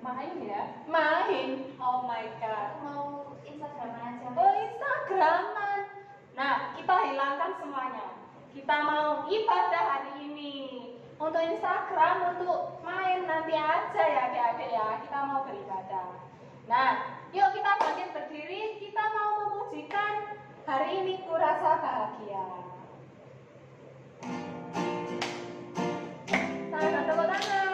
Main ya? Main? Oh my god. Mau Instagraman aja. Oh, Instagraman. Nah, kita hilangkan semuanya. Kita mau ibadah hari ini. Untuk Instagram, untuk main nanti aja ya adik-adik ya. Kita mau beribadah. Nah, yuk kita bangkit berdiri. Kita mau memujikan hari ini kurasa bahagia. Sama tepuk tangan.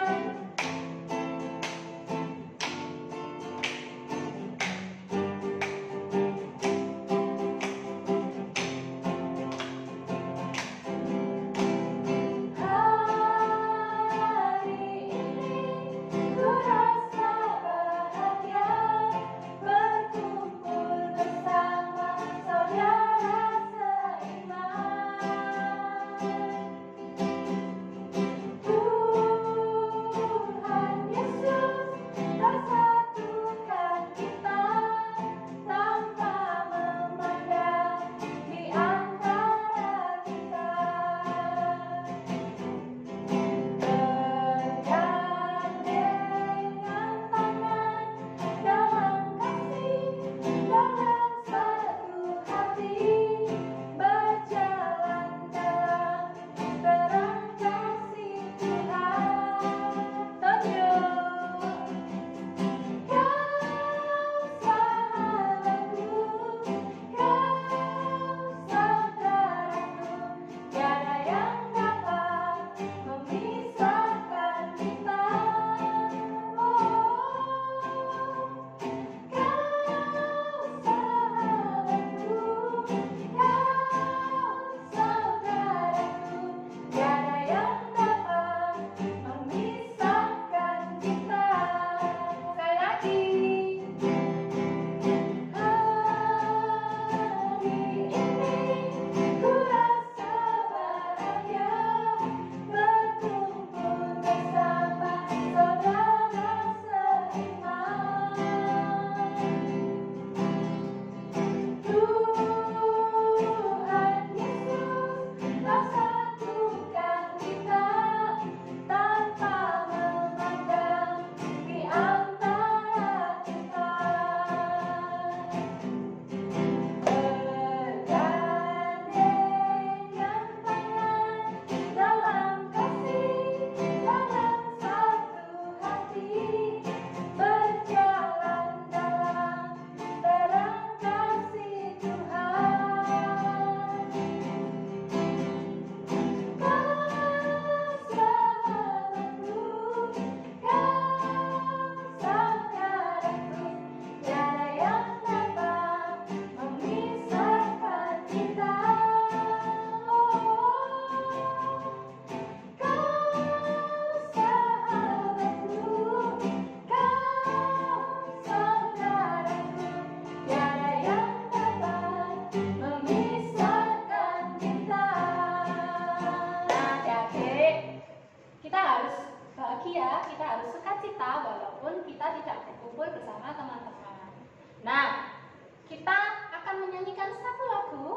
Bahagia, kita harus sukacita walaupun kita tidak berkumpul bersama teman-teman. Nah, kita akan menyanyikan satu lagu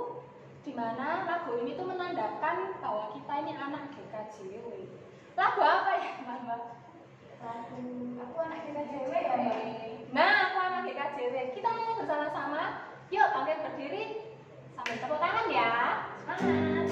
di mana lagu ini tuh menandakan bahwa kita ini anak GKJW. Lagu apa ya, Mbak? Lagu aku anak GKJW ya, Mbak. Nah, aku anak GKJW. Kita nyanyi bersama-sama. Yuk, bangkit berdiri sambil tepuk tangan ya. Semangat.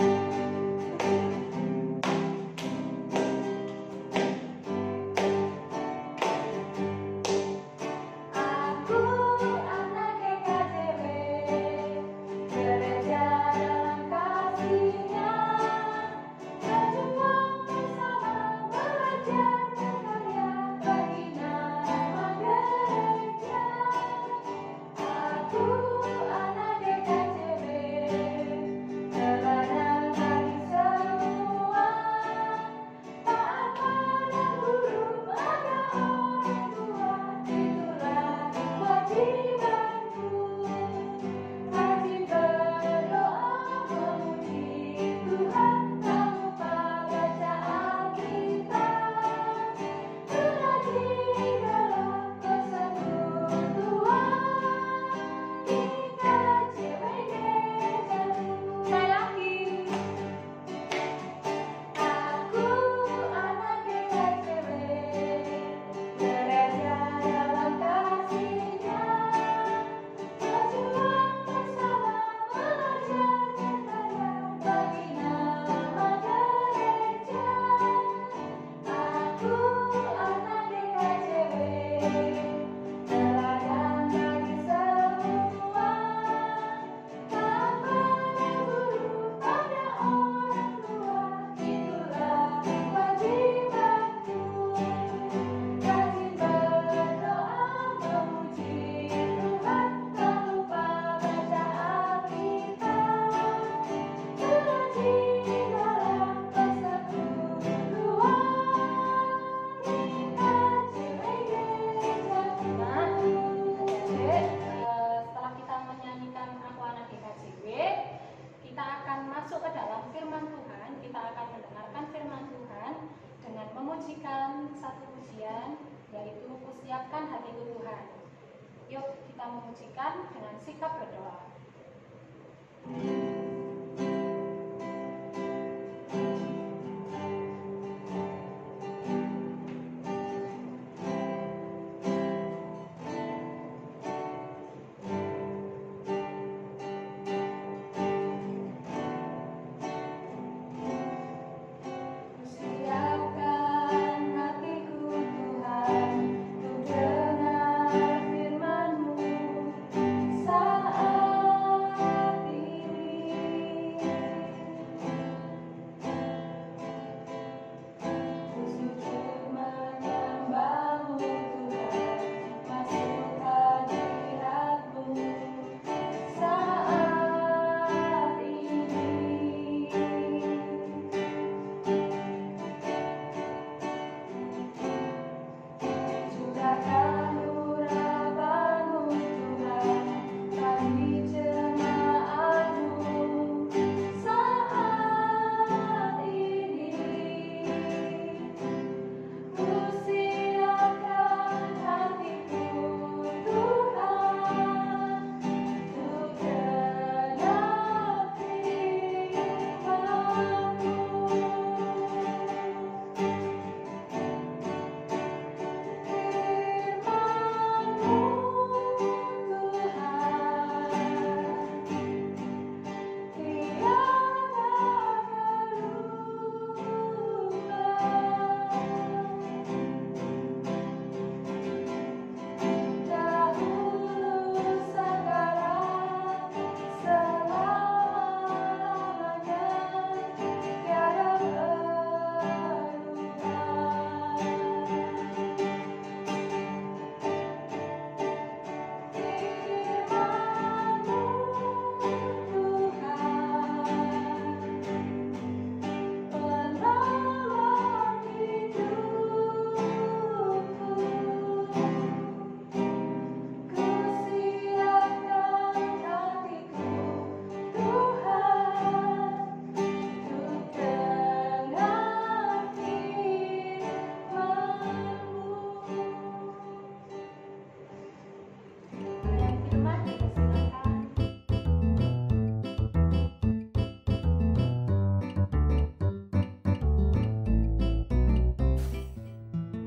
Anak firman Tuhan, kita akan mendengarkan firman Tuhan dengan memujikan satu pujian, yaitu "Kusiapkan hatiku Tuhan". Yuk kita memujikan dengan sikap berdoa.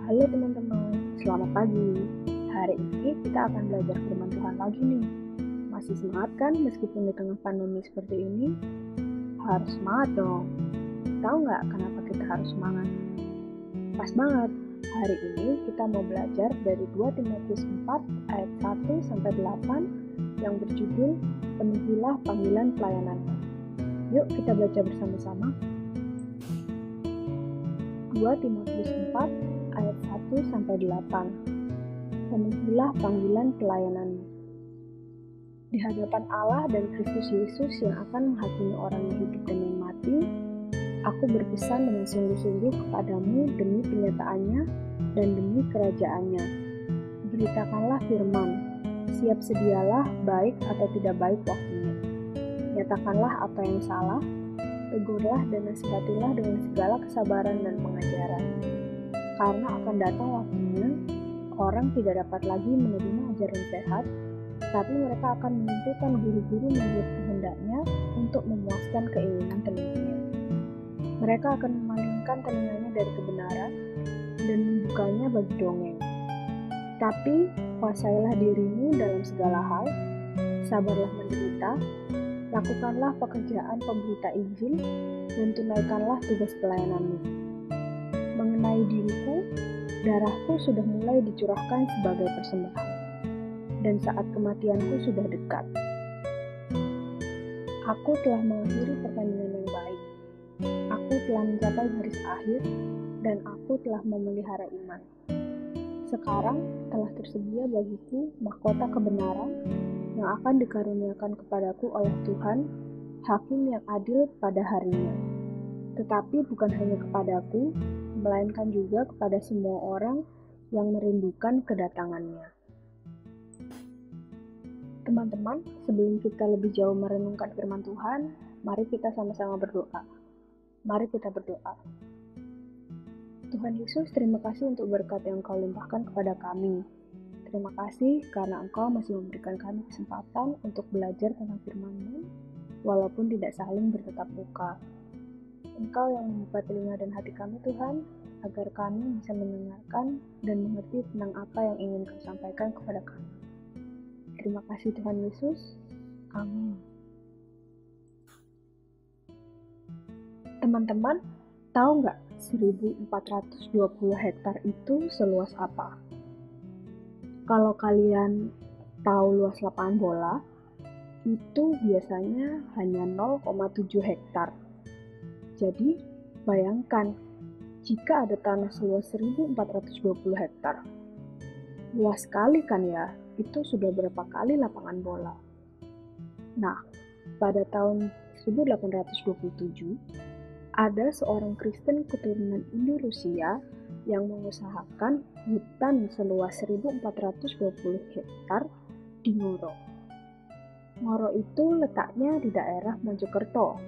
Halo teman-teman, selamat pagi. Hari ini kita akan belajar firman Tuhan lagi nih. Masih semangat kan meskipun di tengah pandemi seperti ini? Harus semangat dong. Tahu nggak kenapa kita harus semangat? Pas banget, hari ini kita mau belajar dari 2 Timotius 4 ayat 1-8 yang berjudul "Penuhilah panggilan pelayananmu". Yuk kita baca bersama-sama. 2 Timotius 4 ayat 1-8. Penuhilah panggilan pelayananmu. Di hadapan Allah dan Kristus Yesus yang akan menghakimi orang yang hidup dan yang mati, aku berpesan dengan sungguh-sungguh kepadamu demi penyataannya dan demi kerajaannya. Beritakanlah firman, siap sedialah baik atau tidak baik waktunya. Nyatakanlah apa yang salah, tegurlah dan nasihatilah dengan segala kesabaran dan pengajaran. Karena akan datang waktunya, orang tidak dapat lagi menerima ajaran sehat, tapi mereka akan mengumpulkan guru-guru menurut kehendaknya untuk memuaskan keinginan telinganya. Mereka akan memalingkan telinganya dari kebenaran dan membukanya bagi dongeng. Tapi kuasailah dirimu dalam segala hal, sabarlah menderita, lakukanlah pekerjaan pemberita Injil, dan tunaikanlah tugas pelayananmu. Mengenai diriku, darahku sudah mulai dicurahkan sebagai persembahan, dan saat kematianku sudah dekat. Aku telah mengakhiri pertandingan yang baik. Aku telah mencapai garis akhir, dan aku telah memelihara iman. Sekarang telah tersedia bagiku mahkota kebenaran yang akan dikaruniakan kepadaku oleh Tuhan, Hakim yang adil pada harinya. Tetapi bukan hanya kepadaku, melainkan juga kepada semua orang yang merindukan kedatangannya. Teman-teman, sebelum kita lebih jauh merenungkan firman Tuhan, Mari kita sama-sama berdoa. Mari kita berdoa. Tuhan Yesus, terima kasih untuk berkat yang Engkau limpahkan kepada kami. Terima kasih karena Engkau masih memberikan kami kesempatan untuk belajar tentang firman-Mu, walaupun tidak saling bertatap muka. Engkau yang membuka telinga dan hati kami, Tuhan, agar kami bisa mendengarkan dan mengerti tentang apa yang ingin Kau sampaikan kepada kami. Terima kasih Tuhan Yesus. Amin. Teman-teman, tahu nggak 1420 hektar itu seluas apa? Kalau kalian tahu luas lapangan bola, itu biasanya hanya 0,7 hektar. Jadi, bayangkan jika ada tanah seluas 1420 hektar. Luas sekali kan ya? Itu sudah berapa kali lapangan bola. Nah, pada tahun 1827, ada seorang Kristen keturunan Indo-Rusia yang mengusahakan hutan seluas 1420 hektar di Ngoro. Ngoro itu letaknya di daerah Mojokerto.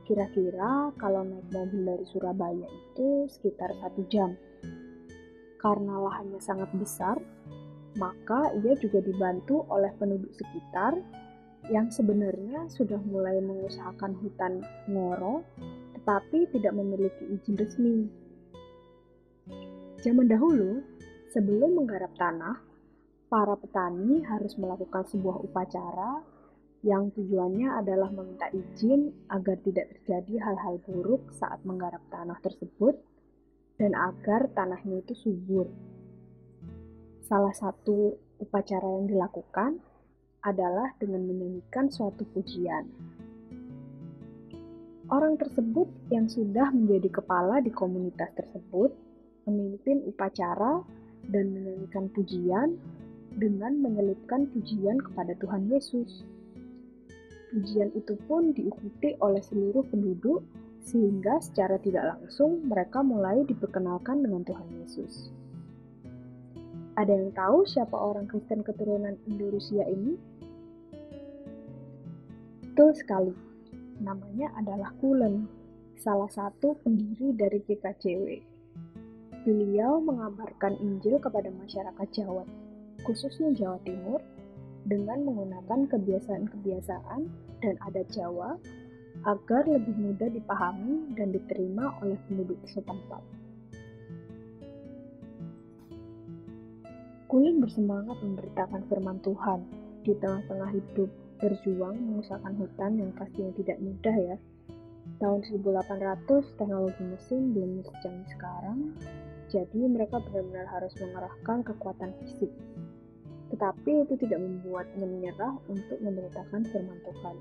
Kira-kira kalau naik mobil dari Surabaya itu sekitar 1 jam. Karena lahannya sangat besar, maka ia juga dibantu oleh penduduk sekitar yang sebenarnya sudah mulai mengusahakan hutan Ngoro, tetapi tidak memiliki izin resmi. Zaman dahulu, sebelum menggarap tanah, para petani harus melakukan sebuah upacara yang tujuannya adalah meminta izin agar tidak terjadi hal-hal buruk saat menggarap tanah tersebut dan agar tanahnya itu subur. Salah satu upacara yang dilakukan adalah dengan menyanyikan suatu pujian. Orang tersebut yang sudah menjadi kepala di komunitas tersebut memimpin upacara dan menyanyikan pujian dengan menyelipkan pujian kepada Tuhan Yesus. Pujian itu pun diikuti oleh seluruh penduduk sehingga secara tidak langsung mereka mulai diperkenalkan dengan Tuhan Yesus. Ada yang tahu siapa orang Kristen keturunan Indo-Rusia ini? Betul sekali. Namanya adalah Kulen, salah satu pendiri dari GKJW. Beliau mengabarkan Injil kepada masyarakat Jawa, khususnya Jawa Timur, dengan menggunakan kebiasaan-kebiasaan dan adat Jawa agar lebih mudah dipahami dan diterima oleh penduduk setempat. Kulen bersemangat memberitakan firman Tuhan di tengah-tengah hidup berjuang mengusahakan hutan yang pastinya tidak mudah ya. Tahun 1800 teknologi mesin belum secanggih sekarang, jadi mereka benar-benar harus mengerahkan kekuatan fisik. Tetapi itu tidak membuatnya menyerah untuk memberitakan firman Tuhan.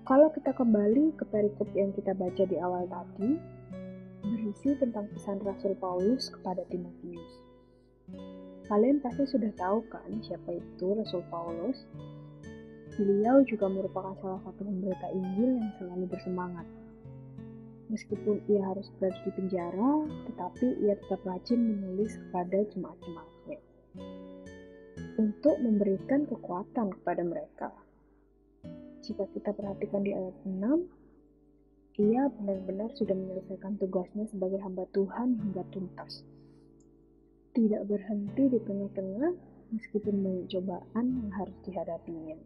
Kalau kita kembali ke perikop yang kita baca di awal tadi, berisi tentang pesan Rasul Paulus kepada Timotius. Kalian pasti sudah tahu kan siapa itu Rasul Paulus? Beliau juga merupakan salah satu pemberita Injil yang selalu bersemangat. Meskipun ia harus berada di penjara, tetapi ia tetap rajin menulis kepada jemaat-jemaatnya untuk memberikan kekuatan kepada mereka. Jika kita perhatikan di ayat 6, ia benar-benar sudah menyelesaikan tugasnya sebagai hamba Tuhan hingga tuntas. Tidak berhenti di tengah-tengah meskipun banyak cobaan yang harus dihadapinya.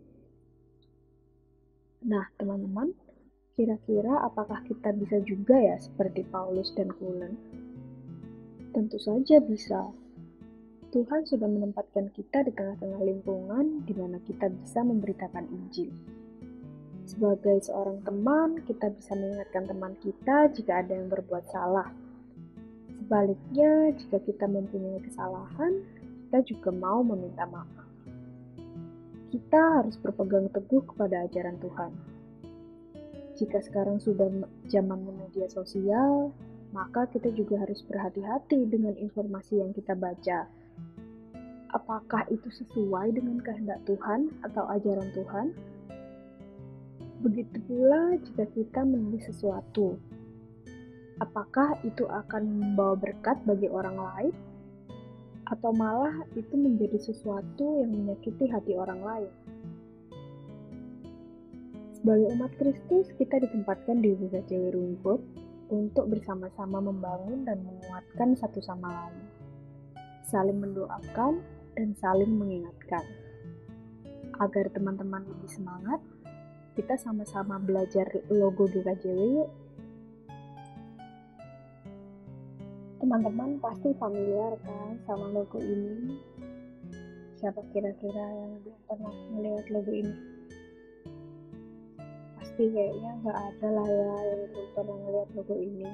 Nah, teman-teman, kira-kira apakah kita bisa juga ya seperti Paulus dan Kulen? Tentu saja bisa. Tuhan sudah menempatkan kita di tengah-tengah lingkungan di mana kita bisa memberitakan Injil. Sebagai seorang teman, kita bisa mengingatkan teman kita jika ada yang berbuat salah. Sebaliknya, jika kita mempunyai kesalahan, kita juga mau meminta maaf. Kita harus berpegang teguh kepada ajaran Tuhan. Jika sekarang sudah zaman media sosial, maka kita juga harus berhati-hati dengan informasi yang kita baca. Apakah itu sesuai dengan kehendak Tuhan atau ajaran Tuhan? Begitu pula jika kita menulis sesuatu. Apakah itu akan membawa berkat bagi orang lain? Atau malah itu menjadi sesuatu yang menyakiti hati orang lain? Sebagai umat Kristus, kita ditempatkan di GKJW Rumput untuk bersama-sama membangun dan menguatkan satu sama lain, saling mendoakan dan saling mengingatkan. Agar teman-teman lebih semangat, kita sama-sama belajar logo GKJW yuk. Teman-teman pasti familiar kan sama logo ini? Siapa kira-kira yang belum pernah melihat logo ini? Pasti kayaknya nggak ada lah ya yang belum pernah melihat logo ini.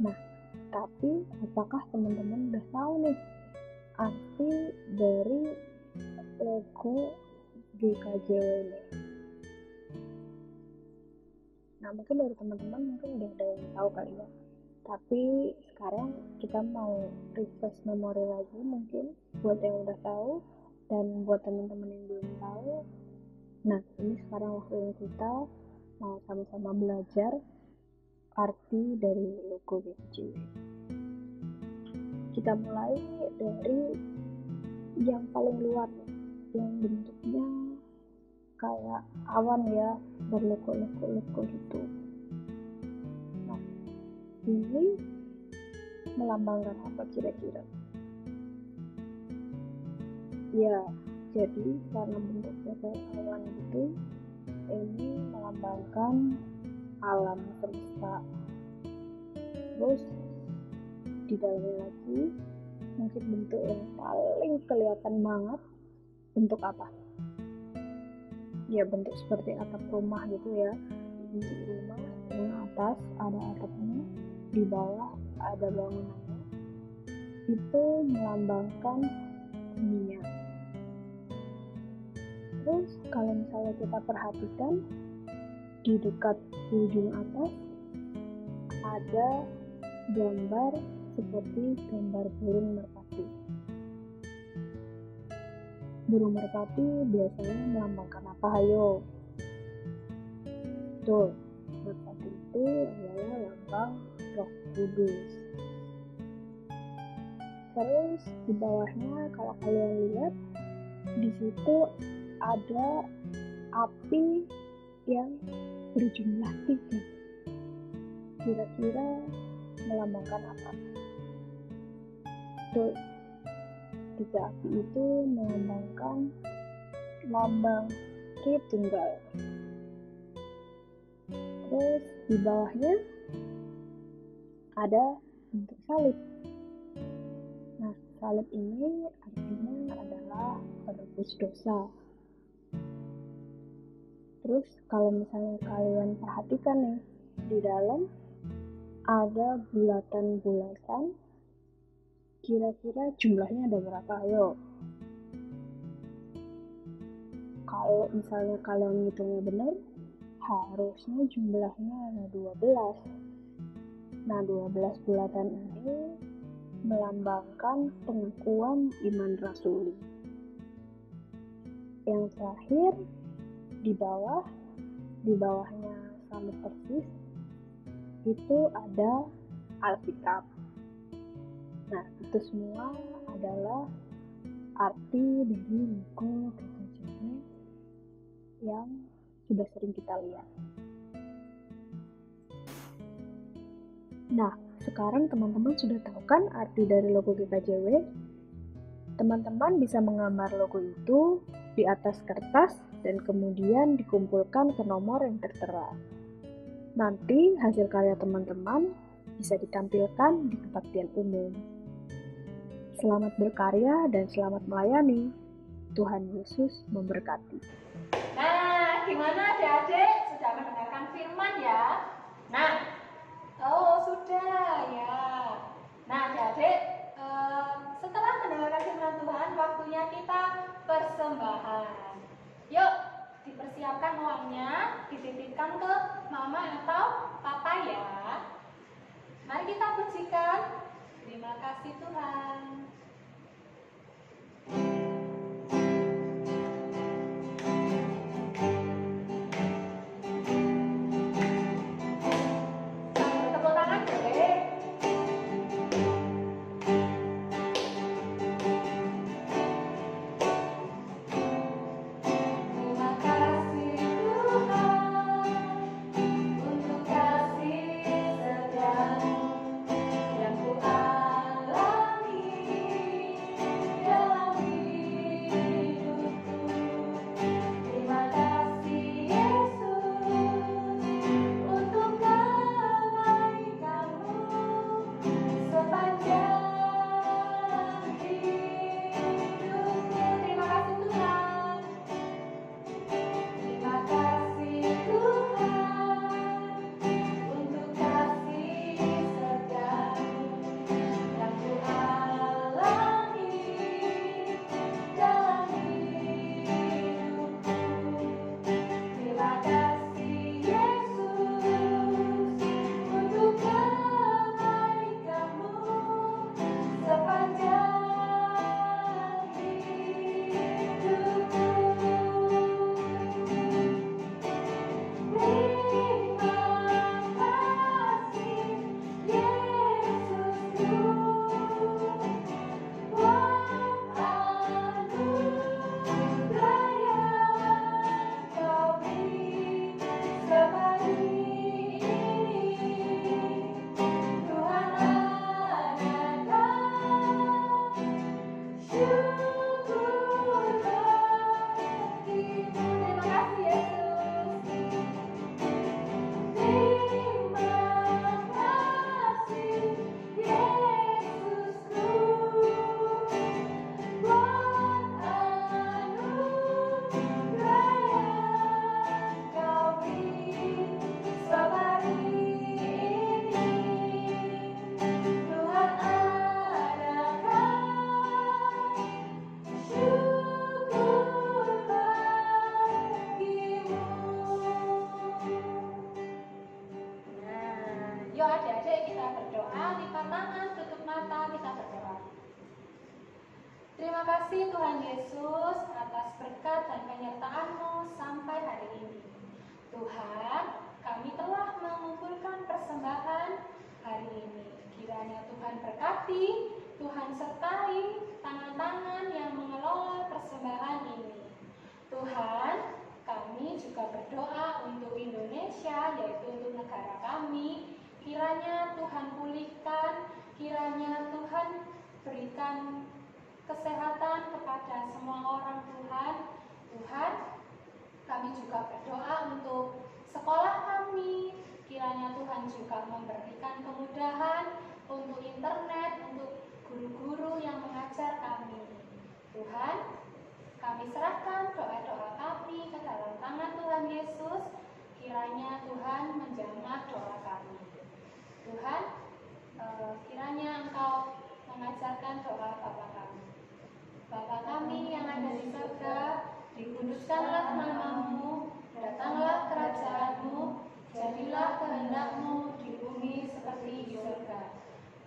Nah, tapi apakah teman-teman udah tahu nih arti dari logo GKJW ini? Nah, mungkin dari teman-teman mungkin udah ada yang tahu kali ya. Tapi sekarang kita mau refresh memori lagi mungkin buat yang udah tahu dan buat teman-teman yang belum tahu. Nah, ini sekarang waktunya kita mau sama-sama belajar arti dari logo GKJW. Kita mulai dari yang paling luar, yang bentuknya kayak awan ya, berloko-loko gitu. Nah, ini melambangkan apa kira-kira? Ya, jadi karena bentuknya kayak awan gitu, ini melambangkan alam semesta. Terus di dalamnya lagi mungkin bentuk yang paling kelihatan banget, bentuk apa? Ya, bentuk seperti atap rumah gitu ya. Bentuk rumah yang atas ada atapnya, di bawah ada bangunannya. Itu melambangkan dunia. Terus kalau misalnya kita perhatikan di dekat ujung atas ada gambar seperti gambar burung merpati. Burung merpati biasanya melambangkan apa? Ayo. Tuh, merpati itu adalah lambang Roh Kudus. Terus di bawahnya kalau kalian lihat di situ ada api yang berjumlah 3. Kira-kira melambangkan apa? Tuh, 3 api itu melambangkan lambang Tritunggal. Terus di bawahnya ada bentuk salib. Nah, salib ini artinya adalah penebus dosa. Terus kalau misalnya kalian perhatikan nih, di dalam ada bulatan-bulatan. Kira-kira jumlahnya ada berapa? Ayo. Kalau misalnya kalian ngitungnya benar, harusnya jumlahnya ada 12. Nah, 12 bulatan ini melambangkan pengakuan iman rasuli. Yang terakhir di bawahnya sama persis itu ada Alkitab. Nah, itu semua adalah arti dari logo GKJW yang sudah sering kita lihat. Nah, sekarang teman-teman sudah tahu kan arti dari logo GKJW? Teman-teman bisa menggambar logo itu di atas kertas dan kemudian dikumpulkan ke nomor yang tertera. Nanti hasil karya teman-teman bisa ditampilkan di kebaktian umum. Selamat berkarya dan selamat melayani. Tuhan Yesus memberkati. Nah, gimana adik-adik? Sudah mendengarkan firman ya? Nah, sudah ya. Nah, adik-adik, setelah mendengarkan firman Tuhan, waktunya kita persembahan. Yuk, dipersiapkan uangnya, dititipkan ke mama atau papa ya. Mari kita pujikan. Terima kasih Tuhan. Tepuk tangan boleh. Terima kasih Tuhan. Yuk adik-adik kita berdoa, lipat tangan, tutup mata, kita berdoa. Terima kasih Tuhan Yesus atas berkat dan penyertaan-Mu sampai hari ini. Tuhan, kami telah mengumpulkan persembahan hari ini. Kiranya Tuhan berkati, Tuhan sertai tangan-tangan yang mengelola persembahan ini. Tuhan, kami juga berdoa untuk Indonesia, yaitu untuk negara kami. Kiranya Tuhan pulihkan, kiranya Tuhan berikan kesehatan kepada semua orang Tuhan. Tuhan, kami juga berdoa untuk sekolah kami. Kiranya Tuhan juga memberikan kemudahan untuk internet, untuk guru-guru yang mengajar kami. Tuhan, kami serahkan doa-doa kami ke dalam tangan Tuhan Yesus. Kiranya Tuhan menjamah doa kami. Tuhan, kiranya Engkau mengajarkan doa Bapa kami. Bapa kami yang ada di surga, dikuduskanlah nama-Mu, datanglah kerajaan-Mu, jadilah kehendak-Mu di bumi seperti di surga.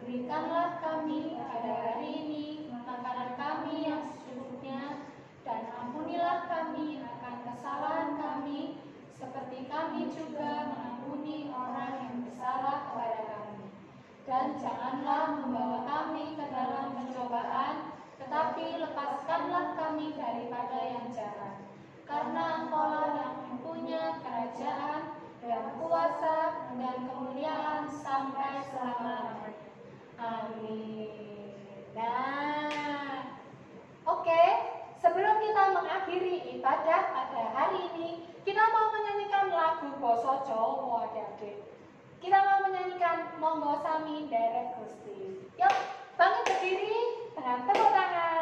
Berikanlah kami pada hari ini makanan kami yang secukupnya, dan ampunilah kami akan kesalahan kami, seperti kami juga mengampuni orang yang bersalah kepada kami. Dan janganlah membawa kami ke dalam pencobaan, tetapi lepaskanlah kami daripada yang jahat. Karena Engkau-lah yang mempunyai kerajaan dan kuasa dan kemuliaan sampai selama-lamanya. Amin. Nah, oke. Sebelum kita mengakhiri ibadah pada hari ini, kita mau menyanyikan lagu Basa Jawa, adik-adik. Kita mau menyanyikan Monggo Sami Nderek Gusti. Yuk, bangkit berdiri dengan tepuk tangan.